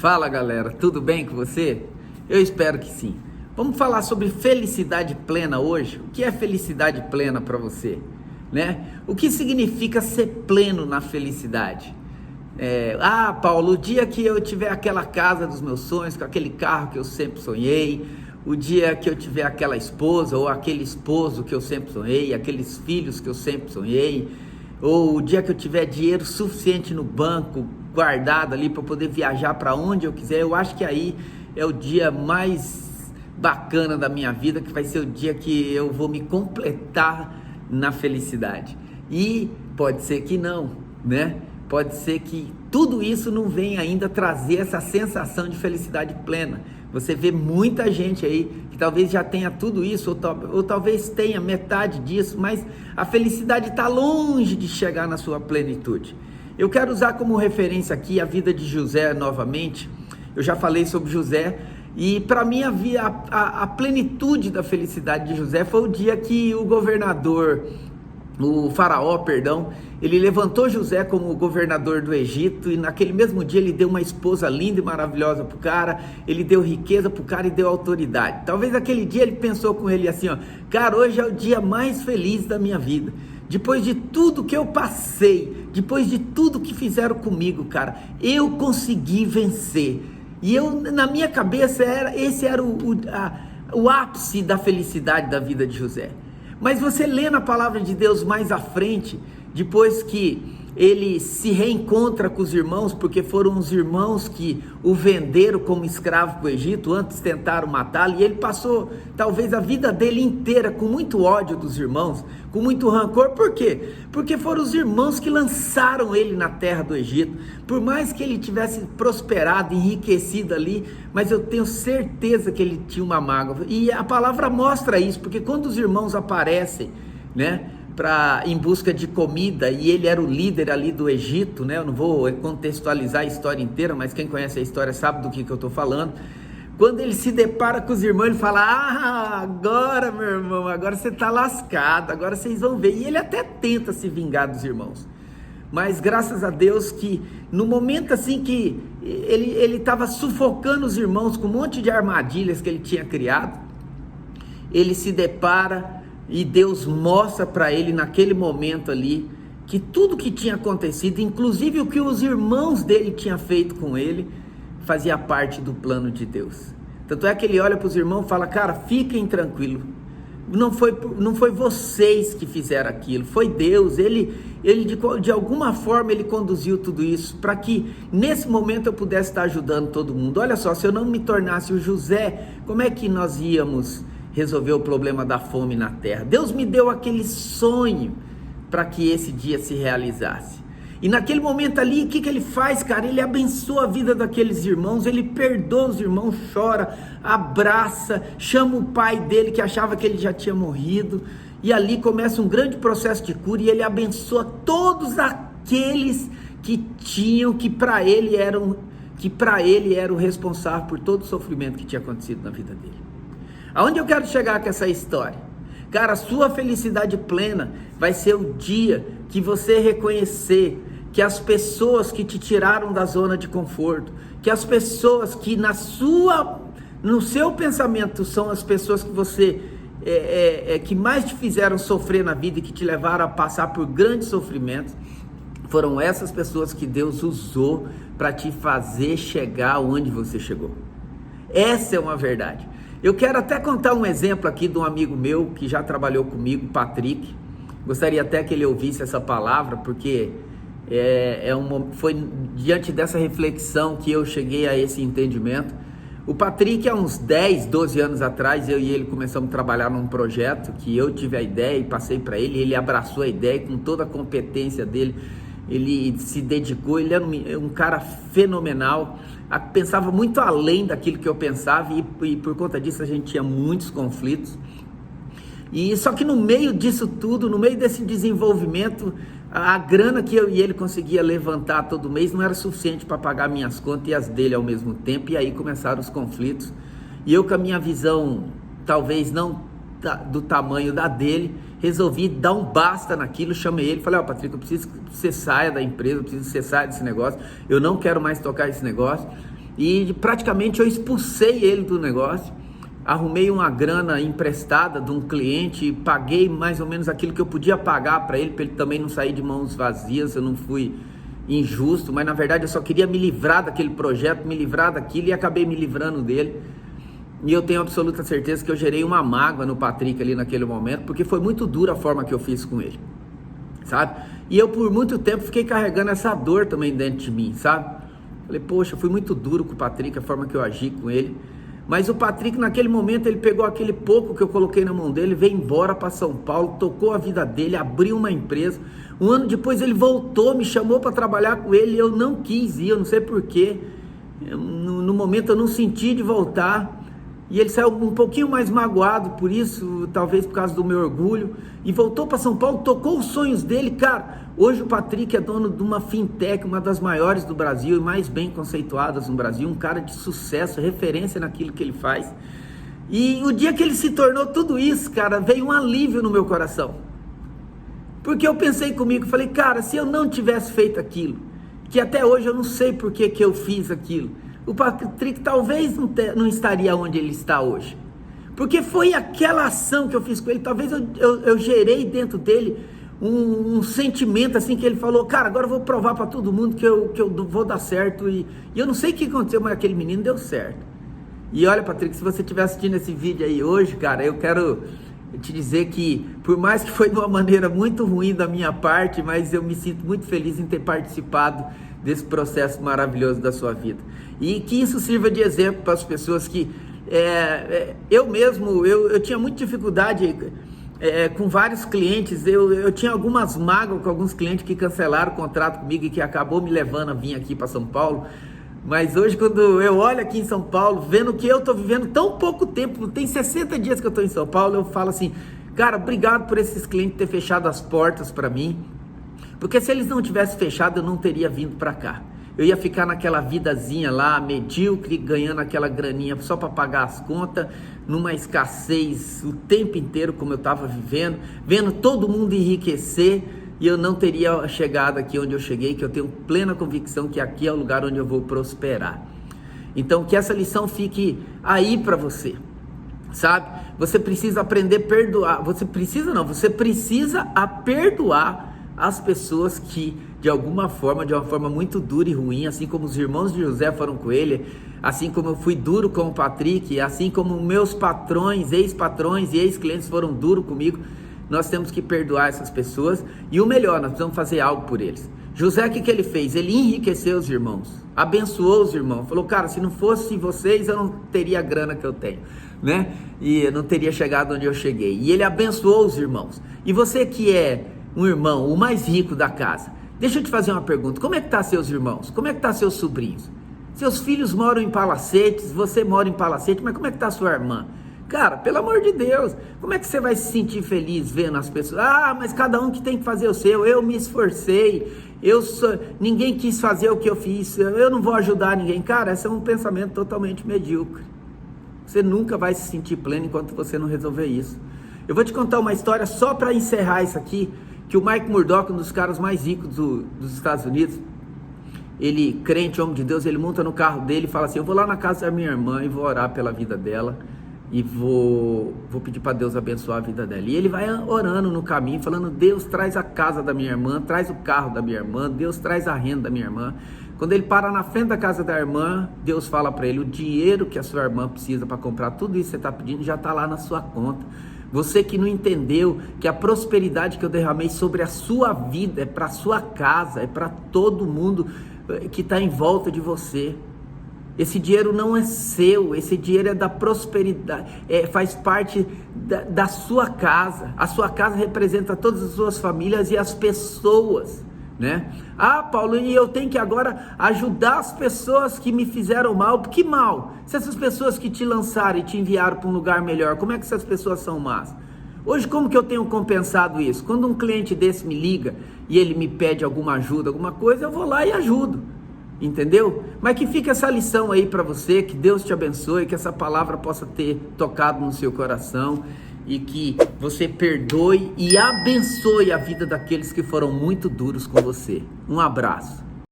Fala galera, tudo bem com você? Eu espero que sim. Vamos falar sobre felicidade plena hoje. O que é felicidade plena para você? O que significa ser pleno na felicidade? Paulo, o dia que eu tiver aquela casa dos meus sonhos, com aquele carro que eu sempre sonhei, o dia que eu tiver aquela esposa ou aquele esposo que eu sempre sonhei, aqueles filhos que eu sempre sonhei, ou o dia que eu tiver dinheiro suficiente no banco, guardado ali para poder viajar para onde eu quiser, eu acho que aí é o dia mais bacana da minha vida, que vai ser o dia que eu vou me completar na felicidade. E pode ser que não, Pode ser que tudo isso não venha ainda trazer essa sensação de felicidade plena. Você vê muita gente aí que talvez já tenha tudo isso, ou talvez tenha metade disso, mas a felicidade está longe de chegar na sua plenitude. Eu quero usar como referência aqui a vida de José novamente. Eu já falei sobre José, e para mim a plenitude da felicidade de José foi o dia que o faraó, ele levantou José como governador do Egito, e naquele mesmo dia ele deu uma esposa linda e maravilhosa pro cara, ele deu riqueza pro cara e deu autoridade. Talvez aquele dia ele pensou com ele assim, cara, hoje é o dia mais feliz da minha vida. Depois de tudo que eu passei, depois de tudo que fizeram comigo, cara, eu consegui vencer. E na minha cabeça, esse era o ápice da felicidade da vida de José. Mas você lê na palavra de Deus mais à frente, depois que ele se reencontra com os irmãos, porque foram os irmãos que o venderam como escravo para o Egito, antes tentaram matá-lo, e ele passou talvez a vida dele inteira com muito ódio dos irmãos, com muito rancor. Por quê? Porque foram os irmãos que lançaram ele na terra do Egito. Por mais que ele tivesse prosperado, enriquecido ali, mas eu tenho certeza que ele tinha uma mágoa, e a palavra mostra isso, porque quando os irmãos aparecem, em busca de comida, e ele era o líder ali do Egito, eu não vou contextualizar a história inteira, mas quem conhece a história sabe do que eu estou falando. Quando ele se depara com os irmãos, ele fala, agora meu irmão, agora você está lascado, agora vocês vão ver, e ele até tenta se vingar dos irmãos, mas graças a Deus que no momento assim que ele estava sufocando os irmãos com um monte de armadilhas que ele tinha criado, ele se depara e Deus mostra para ele naquele momento ali que tudo que tinha acontecido, inclusive o que os irmãos dele tinham feito com ele, fazia parte do plano de Deus. Tanto é que ele olha para os irmãos e fala, cara, fiquem tranquilos, não foi vocês que fizeram aquilo, foi Deus. Ele de alguma forma ele conduziu tudo isso para que nesse momento eu pudesse estar ajudando todo mundo. Olha só, se eu não me tornasse o José, como é que nós íamos resolver o problema da fome na terra? Deus me deu aquele sonho para que esse dia se realizasse. E naquele momento ali, o que ele faz, cara? Ele abençoa a vida daqueles irmãos, ele perdoa os irmãos, chora, abraça, chama o pai dele que achava que ele já tinha morrido, e ali começa um grande processo de cura, e ele abençoa todos aqueles que para ele era o responsável por todo o sofrimento que tinha acontecido na vida dele. Aonde eu quero chegar com essa história? Cara, a sua felicidade plena vai ser o dia que você reconhecer que as pessoas que te tiraram da zona de conforto, que as pessoas que no seu pensamento são as pessoas que você que mais te fizeram sofrer na vida e que te levaram a passar por grandes sofrimentos, foram essas pessoas que Deus usou para te fazer chegar onde você chegou. Essa é uma verdade. Eu quero até contar um exemplo aqui de um amigo meu que já trabalhou comigo, Patrick. Gostaria até que ele ouvisse essa palavra, porque foi diante dessa reflexão que eu cheguei a esse entendimento. O Patrick, há uns 10, 12 anos atrás, eu e ele começamos a trabalhar num projeto que eu tive a ideia e passei para ele. Ele abraçou a ideia com toda a competência dele, ele se dedicou, ele era um cara fenomenal, pensava muito além daquilo que eu pensava, e por conta disso a gente tinha muitos conflitos. E só que no meio disso tudo, no meio desse desenvolvimento, a grana que eu e ele conseguia levantar todo mês não era suficiente para pagar minhas contas e as dele ao mesmo tempo, e aí começaram os conflitos, e eu, com a minha visão talvez não do tamanho da dele, resolvi dar um basta naquilo. Chamei ele, falei, Patrick, eu preciso que você saia da empresa, eu preciso que você saia desse negócio, eu não quero mais tocar esse negócio. e praticamente eu expulsei ele do negócio. Arrumei uma grana emprestada de um cliente, paguei mais ou menos aquilo que eu podia pagar para ele também não sair de mãos vazias. Eu não fui injusto, mas na verdade eu só queria me livrar daquele projeto, me livrar daquilo, e acabei me livrando dele. E eu tenho absoluta certeza que eu gerei uma mágoa no Patrick ali naquele momento, porque foi muito dura a forma que eu fiz com ele, sabe? E eu por muito tempo fiquei carregando essa dor também dentro de mim, sabe? Falei, poxa, eu fui muito duro com o Patrick, a forma que eu agi com ele. Mas o Patrick naquele momento, ele pegou aquele pouco que eu coloquei na mão dele, veio embora para São Paulo, tocou a vida dele, abriu uma empresa. Um ano depois ele voltou, me chamou para trabalhar com ele, e eu não quis ir, eu não sei porquê. No momento eu não senti de voltar. E ele saiu um pouquinho mais magoado por isso, talvez por causa do meu orgulho, e voltou para São Paulo, tocou os sonhos dele. Cara, hoje o Patrick é dono de uma fintech, uma das maiores do Brasil e mais bem conceituadas no Brasil, um cara de sucesso, referência naquilo que ele faz. E o dia que ele se tornou tudo isso, cara, veio um alívio no meu coração, porque eu pensei comigo, falei, cara, se eu não tivesse feito aquilo, que até hoje eu não sei por que eu fiz aquilo, o Patrick talvez não estaria onde ele está hoje, porque foi aquela ação que eu fiz com ele. Talvez eu gerei dentro dele um sentimento assim, que ele falou, cara, agora eu vou provar para todo mundo que eu vou dar certo, e eu não sei o que aconteceu, mas aquele menino deu certo. E olha, Patrick, se você estiver assistindo esse vídeo aí hoje, cara, eu quero te dizer que, por mais que foi de uma maneira muito ruim da minha parte, mas eu me sinto muito feliz em ter participado desse processo maravilhoso da sua vida, e que isso sirva de exemplo para as pessoas que, eu mesmo, eu tinha muita dificuldade com vários clientes, eu tinha algumas mágoas com alguns clientes que cancelaram o contrato comigo e que acabou me levando a vir aqui para São Paulo. Mas hoje, quando eu olho aqui em São Paulo, vendo que eu estou vivendo tão pouco tempo, tem 60 dias que eu estou em São Paulo, eu falo assim, cara, obrigado por esses clientes ter fechado as portas para mim, porque se eles não tivessem fechado, eu não teria vindo para cá. Eu ia ficar naquela vidazinha lá, medíocre, ganhando aquela graninha só para pagar as contas, numa escassez o tempo inteiro como eu estava vivendo, vendo todo mundo enriquecer, e eu não teria chegado aqui onde eu cheguei, que eu tenho plena convicção que aqui é o lugar onde eu vou prosperar. Então, que essa lição fique aí para você, sabe? Você precisa aprender a perdoar, você precisa a perdoar as pessoas que, de alguma forma, de uma forma muito dura e ruim, assim como os irmãos de José foram com ele, assim como eu fui duro com o Patrick, assim como meus patrões, ex-patrões e ex-clientes foram duros comigo, nós temos que perdoar essas pessoas, e o melhor, nós precisamos fazer algo por eles. José, o que ele fez? Ele enriqueceu os irmãos, abençoou os irmãos, falou, cara, se não fosse vocês, eu não teria a grana que eu tenho, né? E eu não teria chegado onde eu cheguei. E ele abençoou os irmãos. E você que é um irmão, o mais rico da casa, deixa eu te fazer uma pergunta, como é que tá seus irmãos? Como é que tá seus sobrinhos? Seus filhos moram em Palacetes, você mora em Palacete, mas como é que tá sua irmã? Cara, pelo amor de Deus, como é que você vai se sentir feliz vendo as pessoas? Ah, mas cada um que tem que fazer o seu, eu me esforcei, ninguém quis fazer o que eu fiz, eu não vou ajudar ninguém. Cara, esse é um pensamento totalmente medíocre. Você nunca vai se sentir pleno enquanto você não resolver isso. Eu vou te contar uma história só para encerrar isso aqui, que o Mike Murdock, um dos caras mais ricos dos Estados Unidos, ele, crente, homem de Deus, ele monta no carro dele e fala assim, eu vou lá na casa da minha irmã e vou orar pela vida dela, e vou pedir para Deus abençoar a vida dela. E ele vai orando no caminho, falando, Deus, traz a casa da minha irmã, traz o carro da minha irmã, Deus, traz a renda da minha irmã. Quando ele para na frente da casa da irmã, Deus fala para ele, o dinheiro que a sua irmã precisa para comprar tudo isso que você está pedindo já está lá na sua conta. Você que não entendeu que a prosperidade que eu derramei sobre a sua vida é para a sua casa, é para todo mundo que está em volta de você. Esse dinheiro não é seu, esse dinheiro é da prosperidade, faz parte da sua casa. A sua casa representa todas as suas famílias e as pessoas, né? Ah, Paulo, e eu tenho que agora ajudar as pessoas que me fizeram mal. Que mal? Se essas pessoas que te lançaram e te enviaram para um lugar melhor, como é que essas pessoas são más? Hoje, como que eu tenho compensado isso? Quando um cliente desse me liga e ele me pede alguma ajuda, alguma coisa, eu vou lá e ajudo. Entendeu? Mas que fica essa lição aí para você, que Deus te abençoe, que essa palavra possa ter tocado no seu coração e que você perdoe e abençoe a vida daqueles que foram muito duros com você. Um abraço.